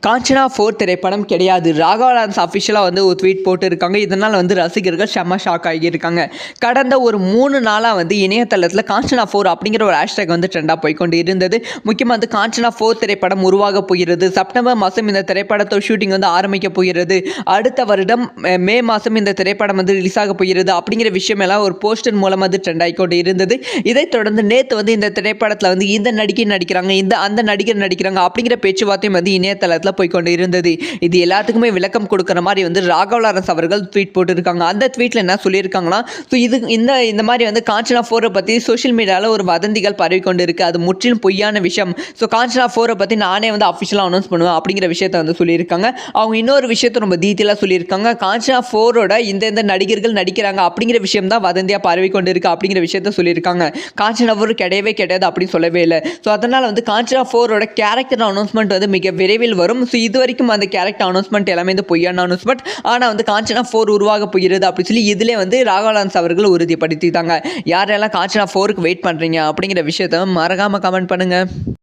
காஞ்சனா 4 திரைப்படம் கிடையாது. ராகவா லாரன்ஸ் அஃபிஷியலாக வந்து ஒரு ட்வீட் போட்டுருக்காங்க. இதனால் வந்து ரசிகர்கள் செம்ம ஷாக் ஆகியிருக்காங்க. கடந்த ஒரு 3 நாளாக வந்து இணையதளத்தில் காஞ்சனா 4 அப்படிங்கிற ஒரு ஹேஷ்டேக் வந்து ட்ரெண்டாக போய்கொண்டு இருந்தது. முக்கியமாக வந்து காஞ்சனா 4 திரைப்படம் உருவாக போகிறது. செப்டம்பர் மாதம் இந்த திரைப்படத்தோட ஷூட்டிங் வந்து ஆரம்பிக்க போகிறது. அடுத்த வருடம் மே மாதம் இந்த திரைப்படம் வந்து ரிலீஸ் ஆக போகிறது அப்படிங்கிற விஷயம் எல்லாம் ஒரு போஸ்டர் மூலம் வந்து ட்ரெண்ட் ஆகிக்கொண்டு இருந்தது. இதைத் தொடர்ந்து நேற்று வந்து இந்த திரைப்படத்தில் வந்து இந்த நடிகை நடிக்கிறாங்க, அந்த நடிகர் நடிக்கிறாங்க அப்படிங்கிற பேச்சுவார்த்தையும் வந்து இணையதளத்தில் போய்கொண்டு இருந்தது. இது எல்லாத்துக்குமே விளக்கம் கொடுக்குற மாதிரி வந்து ராகவா லாரன்ஸ் அவர்கள் ட்வீட் போட்டுருக்காங்க. அந்த ட்வீட்டில் என்ன சொல்லியிருக்காங்கன்னா, ஸோ இந்த மாதிரி வந்து காஞ்சனா 4 பற்றி சோஷியல் மீடியாவில் ஒரு வதந்திகள் பரவி கொண்டு இருக்குது. அது முற்றிலும் பொய்யான விஷயம். ஸோ காஞ்சனா 4 பற்றி நானே வந்து அஃபிஷியலாக அனௌன்ஸ் பண்ணுவேன் அப்படிங்கிற விஷயத்தை வந்து சொல்லியிருக்காங்க. அவங்க இன்னொரு விஷயத்தை ரொம்ப டீட்டெயிலாக சொல்லியிருக்காங்க. காஞ்சனா 4ஓட இந்த நடிகர்கள் நடிக்கிறாங்க அப்படிங்கிற விஷயம் தான் வதந்தியாக பரவி கொண்டு இருக்குது அப்படிங்கிற விஷயத்த சொல்லியிருக்காங்க. காஞ்சனா 4 கிடையவே கிடையாது அப்படின்னு சொல்லவே இல்லை. ஸோ அதனால் வந்து காஞ்சனா 4ஓட கேரக்டர் அனௌன்ஸ்மெண்ட் வந்து மிக விரைவில் வரும். ஸோ இது வரைக்கும் அந்த கேரக்டர் அனௌன்ஸ்மெண்ட் எல்லாமே வந்து பொய்யான அனௌன்ஸ்மெண்ட். ஆனால் வந்து காஞ்சனா 4 உருவாக போகிறது அப்படின்னு சொல்லி இதிலே வந்து ராகவா லாரன்ஸ் அவர்கள் உறுதிப்படுத்திட்டாங்க. யாரெல்லாம் காஞ்சனா 4க்கு வெயிட் பண்ணுறீங்க அப்படிங்கிற விஷயத்த மறக்காமல் கமெண்ட் பண்ணுங்கள்.